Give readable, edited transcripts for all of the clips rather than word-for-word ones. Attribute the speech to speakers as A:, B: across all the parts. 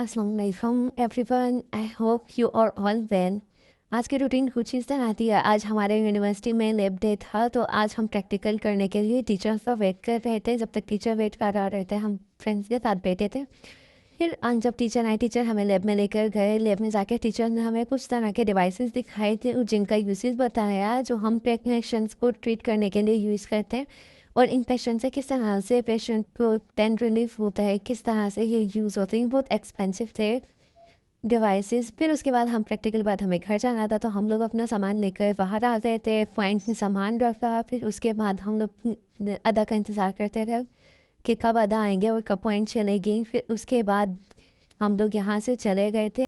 A: अस्सलामुअलैकुम everyone, I hope you are all well. आज की रूटीन कुछ इस तरह थी। आज हमारे यूनिवर्सिटी में लैब डे था, तो आज हम प्रैक्टिकल करने के लिए टीचर्स का वेट कर रहे थे। जब तक टीचर वेट कर रहे थे हम फ्रेंड्स के साथ बैठे थे। फिर जब टीचर आए, टीचर हमें लैब में लेकर गए। लैब में जाकर टीचर ने हमें कुछ तरह के डिवाइसेस दिखाए थे और जिनका यूसेज बताया, जो हम पेशेंट्स को ट्रीट करने के लिए यूज़ करते हैं और इन पेशेंट से किस तरह से पेशेंट को पेन रिलीफ होता है, किस तरह से ये यूज़ होते हैं। बहुत एक्सपेंसिव थे डिवाइसेस। फिर उसके बाद हम प्रैक्टिकल बाद हमें घर जाना था, तो हम लोग अपना सामान लेकर बाहर आ गए थे। पॉइंट में सामान रखा, फिर उसके बाद हम लोग अदा का इंतज़ार करते रहे कि कब अदा आएंगे और कब पॉइंट चलेगी। फिर उसके बाद हम लोग यहाँ से चले गए थे।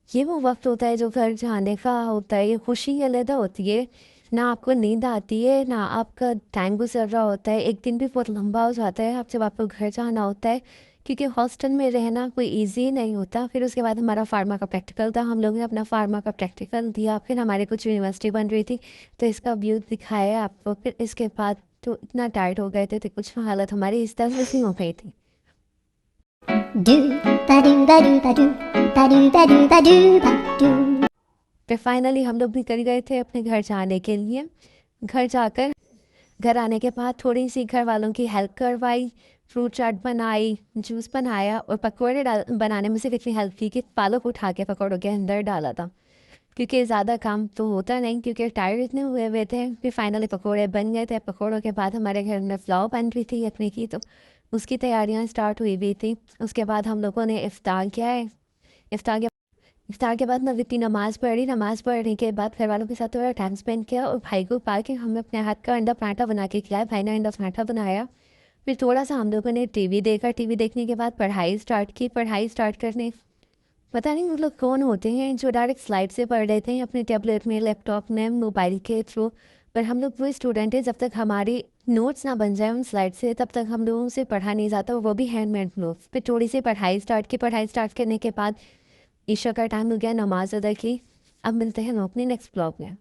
A: ये वो वक्त होता है जो घर जाने का होता है। ये खुशी अलग होती है, ना आपको नींद आती है ना आपका टाइम गुजर रहा होता है। एक दिन भी बहुत लंबा हो जाता है आप जब आपको घर जाना होता है, क्योंकि हॉस्टल में रहना कोई इजी नहीं होता। फिर उसके बाद हमारा फार्मा का प्रैक्टिकल था, हम लोगों ने अपना फार्मा का प्रैक्टिकल दिया। फिर हमारे कुछ यूनिवर्सिटी बन रही थी, तो इसका व्यू दिखाया आपको। फिर इसके बाद तो इतना टायर्ड हो गए थे, तो कुछ हालत हमारी इस तरह से हो गई थी। फिर फाइनली हम लोग भी कर गए थे अपने घर जाने के लिए। घर जाकर घर आने के बाद थोड़ी सी घर वालों की हेल्प करवाई, फ्रूट चाट बनाई, जूस बनाया और पकौड़े बनाने में सिर्फ इतनी हेल्प की कि पालक उठा के पकौड़ों के अंदर डाला था, क्योंकि ज़्यादा काम तो होता नहीं, क्योंकि टायर इतने हुए हुए थे। फिर फाइनली पकौड़े बन गए थे। पकौड़ों के बाद हमारे घर में पुलाव बन रही थी यखनी की, तो उसकी तैयारियां स्टार्ट हुई हुई थी। उसके बाद हम लोगों ने इफ्तार किया है। इफ्तार के इफ्तार के बाद मैं इतनी नमाज़ पढ़ी। नमाज़ पढ़ने के बाद घर वालों के साथ थोड़ा टाइम स्पेंड किया और भाई को पा के हमें अपने हाथ का अंडा पराठा बना के खिलाया। भाई ने अंडा पराठा बनाया। फिर थोड़ा सा हम लोगों ने टीवी देखा। टीवी देखने के बाद पढ़ाई स्टार्ट की। पढ़ाई स्टार्ट करने पता नहीं वो लोग कौन होते हैं जो डायरेक्ट स्लाइड से पढ़ रहे थे अपने टैबलेट में, लैपटॉप में, मोबाइल के थ्रू। पर हम लोग वो स्टूडेंट हैं, जब तक हमारी नोट्स ना बन जाए उन स्लाइड से तब तक हम लोगों से पढ़ा नहीं जाता, वो भी हैंडमेड नोट्स। फिर थोड़ी सी पढ़ाई स्टार्ट की। पढ़ाई स्टार्ट करने के बाद ईशा का टाइम हो गया, नमाज अदा की। अब मिलते हैं अपने नेक्स्ट ब्लॉग में।